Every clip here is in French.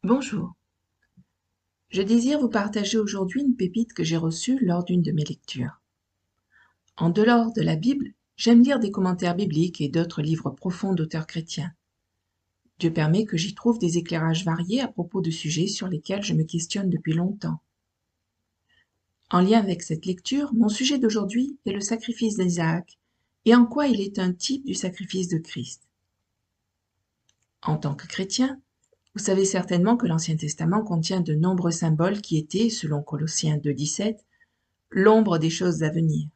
Bonjour, je désire vous partager aujourd'hui une pépite que j'ai reçue lors d'une de mes lectures. En dehors de la Bible, j'aime lire des commentaires bibliques et d'autres livres profonds d'auteurs chrétiens. Dieu permet que j'y trouve des éclairages variés à propos de sujets sur lesquels je me questionne depuis longtemps. En lien avec cette lecture, mon sujet d'aujourd'hui est le sacrifice d'Isaac et en quoi il est un type du sacrifice de Christ. En tant que chrétien, vous savez certainement que l'Ancien Testament contient de nombreux symboles qui étaient, selon Colossiens 2,17, l'ombre des choses à venir.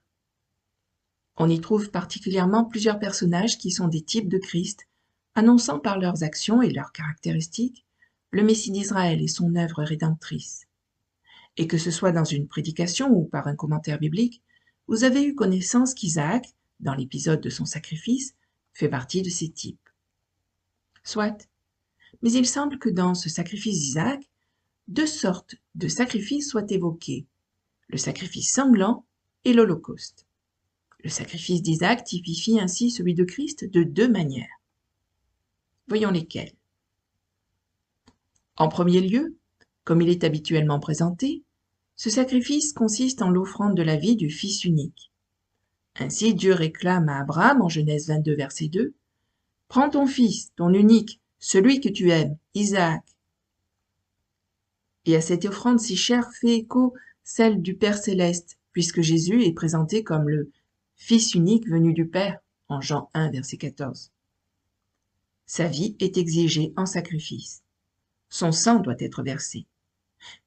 On y trouve particulièrement plusieurs personnages qui sont des types de Christ, annonçant par leurs actions et leurs caractéristiques le Messie d'Israël et son œuvre rédemptrice. Et que ce soit dans une prédication ou par un commentaire biblique, vous avez eu connaissance qu'Isaac, dans l'épisode de son sacrifice, fait partie de ces types. Soit, mais il semble que dans ce sacrifice d'Isaac, deux sortes de sacrifices soient évoqués, le sacrifice sanglant et l'Holocauste. Le sacrifice d'Isaac typifie ainsi celui de Christ de deux manières. Voyons lesquelles. En premier lieu, comme il est habituellement présenté, ce sacrifice consiste en l'offrande de la vie du Fils unique. Ainsi Dieu réclame à Abraham en Genèse 22, verset 2, « Prends ton fils, ton unique, celui que tu aimes, Isaac. » Et à cette offrande si chère fait écho celle du Père céleste, puisque Jésus est présenté comme le Fils unique venu du Père, en Jean 1, verset 14. Sa vie est exigée en sacrifice. Son sang doit être versé.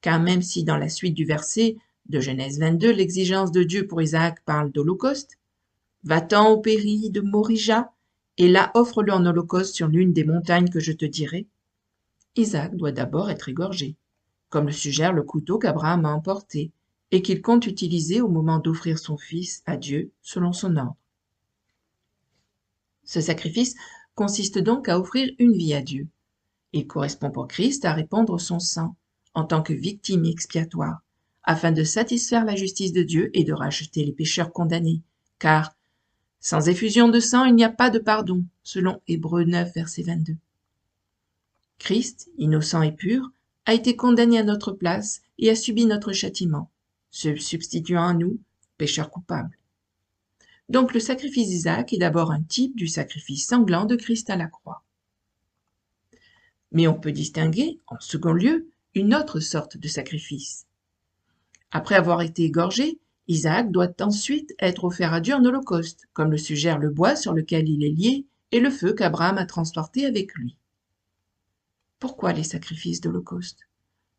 Car même si dans la suite du verset de Genèse 22, l'exigence de Dieu pour Isaac parle d'holocauste, va-t'en au péri de Morija, et là offre-le en holocauste sur l'une des montagnes que je te dirai, Isaac doit d'abord être égorgé, comme le suggère le couteau qu'Abraham a emporté, et qu'il compte utiliser au moment d'offrir son fils à Dieu selon son ordre. Ce sacrifice consiste donc à offrir une vie à Dieu. Il correspond pour Christ à répandre son sang en tant que victime expiatoire, afin de satisfaire la justice de Dieu et de racheter les pécheurs condamnés, car sans effusion de sang, il n'y a pas de pardon, selon Hébreux 9, verset 22. Christ, innocent et pur, a été condamné à notre place et a subi notre châtiment, se substituant à nous, pécheurs coupables. Donc le sacrifice d'Isaac est d'abord un type du sacrifice sanglant de Christ à la croix. Mais on peut distinguer, en second lieu, une autre sorte de sacrifice. Après avoir été égorgé, Isaac doit ensuite être offert à Dieu en holocauste, comme le suggère le bois sur lequel il est lié et le feu qu'Abraham a transporté avec lui. Pourquoi les sacrifices d'holocauste ?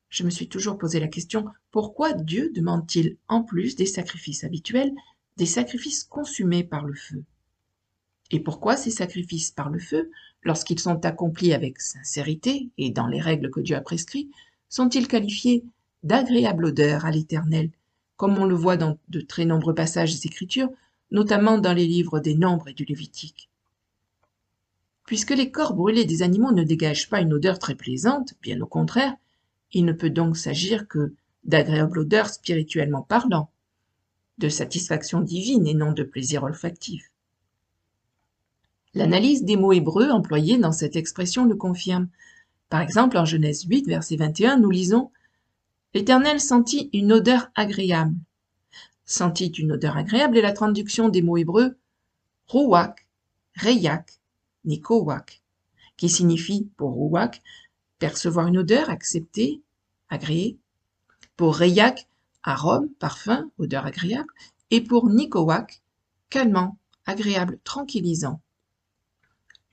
Je me suis toujours posé la question, pourquoi Dieu demande-t-il, en plus des sacrifices habituels, des sacrifices consumés par le feu ? Et pourquoi ces sacrifices par le feu, lorsqu'ils sont accomplis avec sincérité et dans les règles que Dieu a prescrites, sont-ils qualifiés d'agréable odeur à l'Éternel, comme on le voit dans de très nombreux passages des Écritures, notamment dans les livres des Nombres et du Lévitique. Puisque les corps brûlés des animaux ne dégagent pas une odeur très plaisante, bien au contraire, il ne peut donc s'agir que d'agréable odeur spirituellement parlant, de satisfaction divine et non de plaisir olfactif. L'analyse des mots hébreux employés dans cette expression le confirme. Par exemple, en Genèse 8, verset 21, nous lisons « L'Éternel sentit une odeur agréable ». Sentit une odeur agréable est la traduction des mots hébreux « rouak »,« reyak »,« nikowak », qui signifie pour rouak « percevoir une odeur, accepter, agréer », pour reyak « arôme, parfum, odeur agréable » et pour nikowak « calmant, agréable, tranquillisant ».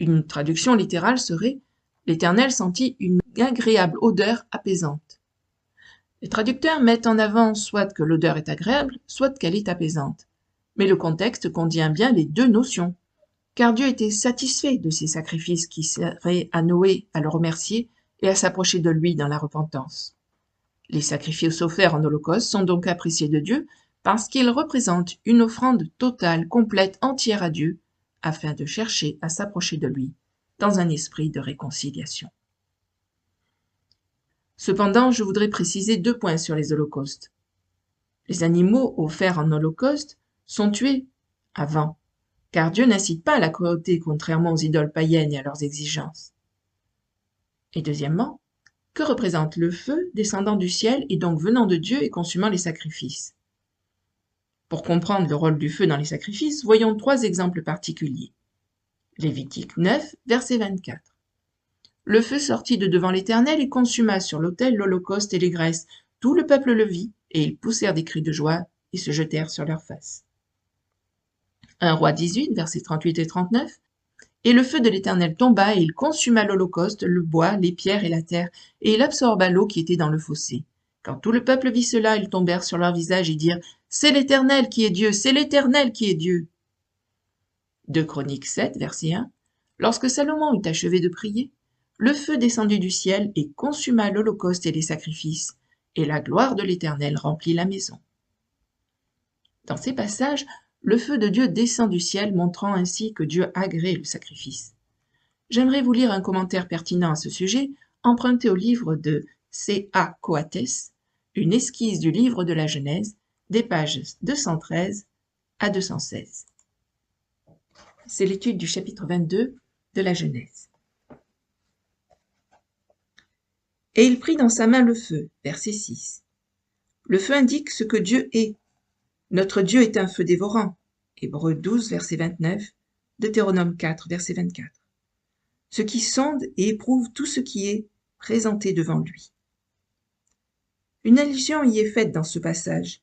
Une traduction littérale serait « L'Éternel sentit une agréable odeur apaisante ». Les traducteurs mettent en avant soit que l'odeur est agréable, soit qu'elle est apaisante. Mais le contexte contient bien les deux notions, car Dieu était satisfait de ces sacrifices qui seraient à Noé à le remercier et à s'approcher de lui dans la repentance. Les sacrifices offerts en holocauste sont donc appréciés de Dieu parce qu'ils représentent une offrande totale, complète, entière à Dieu, afin de chercher à s'approcher de lui dans un esprit de réconciliation. Cependant, je voudrais préciser 2 points sur les holocaustes. Les animaux offerts en holocauste sont tués avant, car Dieu n'incite pas à la cruauté contrairement aux idoles païennes et à leurs exigences. Et deuxièmement, Que représente le feu descendant du ciel et donc venant de Dieu et consumant les sacrifices? Pour comprendre le rôle du feu dans les sacrifices, voyons 3 exemples particuliers. Lévitique 9, verset 24. Le feu sortit de devant l'Éternel et consuma sur l'autel l'holocauste et les graisses. Tout le peuple le vit, et ils poussèrent des cris de joie et se jetèrent sur leurs faces. 1 Roi 18, versets 38 et 39. Et le feu de l'Éternel tomba, et il consuma l'holocauste, le bois, les pierres et la terre, et il absorba l'eau qui était dans le fossé. Quand tout le peuple vit cela, ils tombèrent sur leur visage et dirent « C'est l'Éternel qui est Dieu, c'est l'Éternel qui est Dieu !» 2 Chroniques 7, verset 1. Lorsque Salomon eut achevé de prier, le feu descendit du ciel et consuma l'holocauste et les sacrifices, et la gloire de l'Éternel remplit la maison. Dans ces passages, le feu de Dieu descend du ciel, montrant ainsi que Dieu agrée le sacrifice. J'aimerais vous lire un commentaire pertinent à ce sujet, emprunté au livre de C.A. Coates, une esquisse du livre de la Genèse, des pages 213 à 216. C'est l'étude du chapitre 22 de la Genèse. Et il prit dans sa main le feu, verset 6. Le feu indique ce que Dieu est. Notre Dieu est un feu dévorant. Hébreux 12, verset 29, Deutéronome 4, verset 24. Ce qui sonde et éprouve tout ce qui est présenté devant lui. Une allusion y est faite dans ce passage.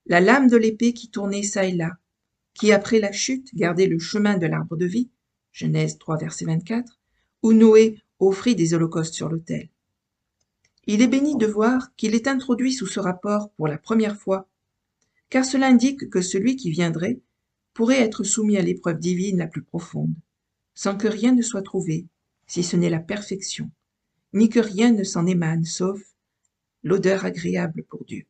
La lame de l'épée qui tournait çà et là, qui après la chute gardait le chemin de l'arbre de vie, Genèse 3, verset 24, où Noé offrit des holocaustes sur l'autel. Il est béni de voir qu'il est introduit sous ce rapport pour la première fois, car cela indique que celui qui viendrait pourrait être soumis à l'épreuve divine la plus profonde, sans que rien ne soit trouvé, si ce n'est la perfection, ni que rien ne s'en émane, sauf l'odeur agréable pour Dieu.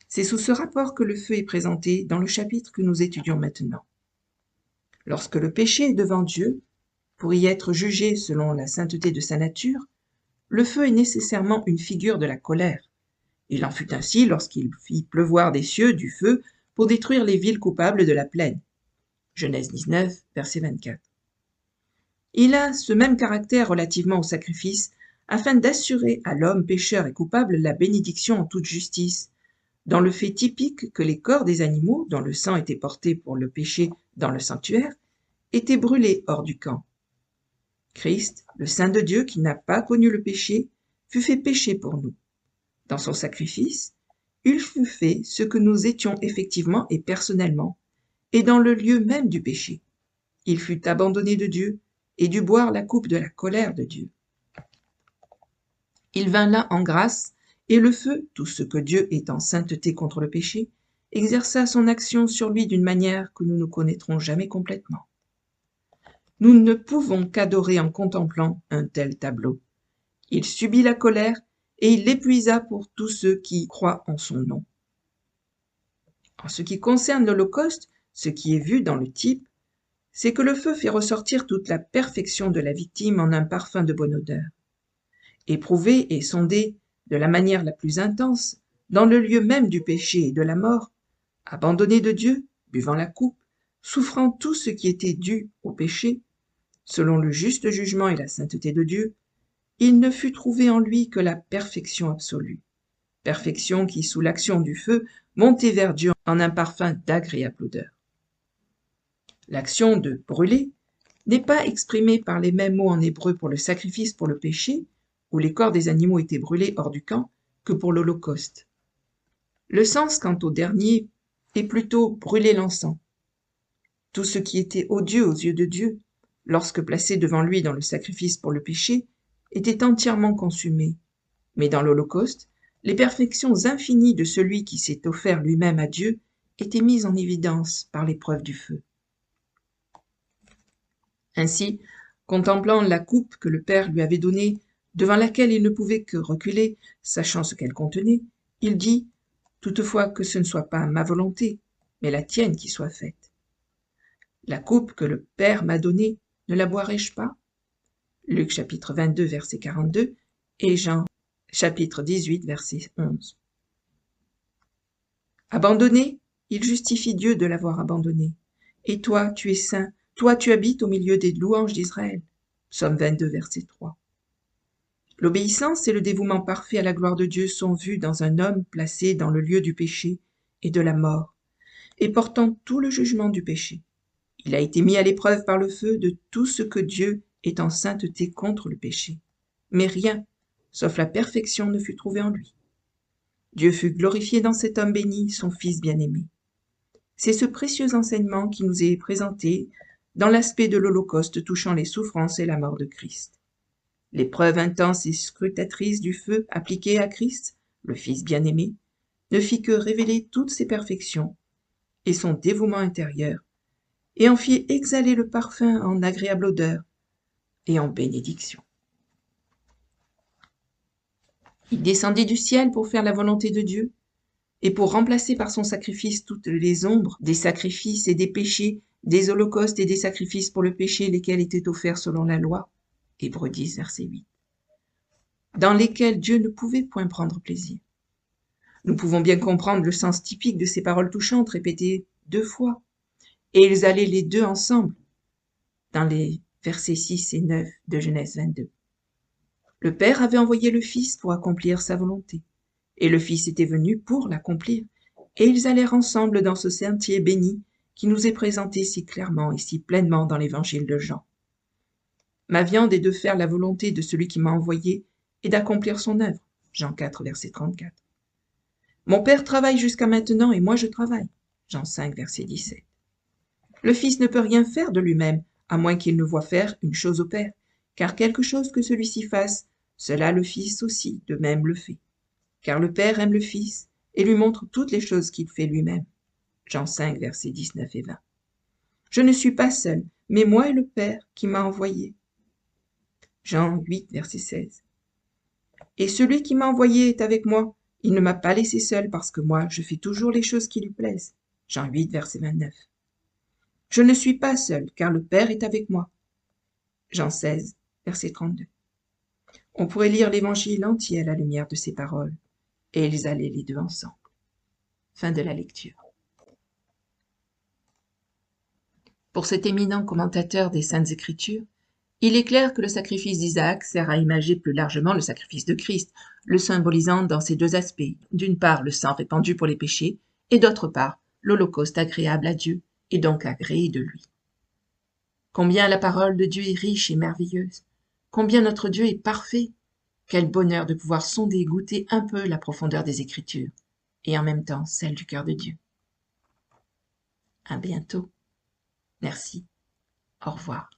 C'est sous ce rapport que le feu est présenté dans le chapitre que nous étudions maintenant. Lorsque le péché est devant Dieu, pour y être jugé selon la sainteté de sa nature, le feu est nécessairement une figure de la colère. Il en fut ainsi lorsqu'il fit pleuvoir des cieux du feu pour détruire les villes coupables de la plaine. Genèse 19, verset 24. Il a ce même caractère relativement au sacrifice, afin d'assurer à l'homme pécheur et coupable la bénédiction en toute justice, dans le fait typique que les corps des animaux, dont le sang était porté pour le péché dans le sanctuaire, étaient brûlés hors du camp. Christ, le Saint de Dieu qui n'a pas connu le péché, fut fait péché pour nous. Dans son sacrifice, il fut fait ce que nous étions effectivement et personnellement, et dans le lieu même du péché. Il fut abandonné de Dieu et dut boire la coupe de la colère de Dieu. Il vint là en grâce, et le feu, tout ce que Dieu est en sainteté contre le péché, exerça son action sur lui d'une manière que nous ne connaîtrons jamais complètement. Nous ne pouvons qu'adorer en contemplant un tel tableau. Il subit la colère et il l'épuisa pour tous ceux qui croient en son nom. En ce qui concerne l'Holocauste, ce qui est vu dans le type, c'est que le feu fait ressortir toute la perfection de la victime en un parfum de bonne odeur. Éprouvé et sondé de la manière la plus intense, dans le lieu même du péché et de la mort, abandonné de Dieu, buvant la coupe, souffrant tout ce qui était dû au péché, selon le juste jugement et la sainteté de Dieu, il ne fut trouvé en lui que la perfection absolue, perfection qui, sous l'action du feu, montait vers Dieu en un parfum d'agréable odeur. L'action de brûler n'est pas exprimée par les mêmes mots en hébreu pour le sacrifice pour le péché, où les corps des animaux étaient brûlés hors du camp, que pour l'Holocauste. Le sens quant au dernier est plutôt brûler l'encens. Tout ce qui était odieux aux yeux de Dieu, lorsque placé devant lui dans le sacrifice pour le péché, était entièrement consumé. Mais dans l'Holocauste, les perfections infinies de celui qui s'est offert lui-même à Dieu étaient mises en évidence par l'épreuve du feu. Ainsi, contemplant la coupe que le Père lui avait donnée, devant laquelle il ne pouvait que reculer, sachant ce qu'elle contenait, il dit « Toutefois que ce ne soit pas ma volonté, mais la tienne qui soit faite. La coupe que le Père m'a donnée, ne la boirai-je pas ?» Luc chapitre 22, verset 42 et Jean chapitre 18, verset 11. Abandonné, il justifie Dieu de l'avoir abandonné. Et toi, tu es saint, toi tu habites au milieu des louanges d'Israël. Psaume 22, verset 3. L'obéissance et le dévouement parfait à la gloire de Dieu sont vus dans un homme placé dans le lieu du péché et de la mort, et portant tout le jugement du péché. Il a été mis à l'épreuve par le feu de tout ce que Dieu est en sainteté contre le péché. Mais rien, sauf la perfection, ne fut trouvé en lui. Dieu fut glorifié dans cet homme béni, son Fils bien-aimé. C'est ce précieux enseignement qui nous est présenté dans l'aspect de l'Holocauste touchant les souffrances et la mort de Christ. L'épreuve intense et scrutatrice du feu appliqué à Christ, le Fils bien-aimé, ne fit que révéler toutes ses perfections et son dévouement intérieur, et en fit exhaler le parfum en agréable odeur et en bénédiction. Il descendit du ciel pour faire la volonté de Dieu, et pour remplacer par son sacrifice toutes les ombres des sacrifices et des péchés, des holocaustes et des sacrifices pour le péché, lesquels étaient offerts selon la loi, Hébreux 10, verset 8, dans lesquels Dieu ne pouvait point prendre plaisir. Nous pouvons bien comprendre le sens typique de ces paroles touchantes répétées 2 fois, et ils allaient les deux ensemble, dans les versets 6 et 9 de Genèse 22. Le Père avait envoyé le Fils pour accomplir sa volonté, et le Fils était venu pour l'accomplir, et ils allèrent ensemble dans ce sentier béni qui nous est présenté si clairement et si pleinement dans l'évangile de Jean. Ma viande est de faire la volonté de celui qui m'a envoyé et d'accomplir son œuvre. Jean 4, verset 34. Mon Père travaille jusqu'à maintenant et moi je travaille. Jean 5, verset 17. Le Fils ne peut rien faire de lui-même, à moins qu'il ne voie faire une chose au Père, car quelque chose que celui-ci fasse, cela le Fils aussi de même le fait. Car le Père aime le Fils et lui montre toutes les choses qu'il fait lui-même. Jean 5, versets 19 et 20. Je ne suis pas seul, mais moi et le Père qui m'a envoyé. Jean 8, verset 16. Et celui qui m'a envoyé est avec moi. Il ne m'a pas laissé seul parce que moi, je fais toujours les choses qui lui plaisent. Jean 8, verset 29. Je ne suis pas seul, car le Père est avec moi. Jean 16, verset 32. On pourrait lire l'évangile entier à la lumière de ces paroles, et ils allaient les deux ensemble. Fin de la lecture. Pour cet éminent commentateur des Saintes Écritures, il est clair que le sacrifice d'Isaac sert à imager plus largement le sacrifice de Christ, le symbolisant dans ses deux aspects, d'une part le sang répandu pour les péchés, et d'autre part l'holocauste agréable à Dieu, et donc agréé de lui. Combien la parole de Dieu est riche et merveilleuse, combien notre Dieu est parfait, quel bonheur de pouvoir sonder et goûter un peu la profondeur des Écritures, et en même temps celle du cœur de Dieu. À bientôt. Merci. Au revoir.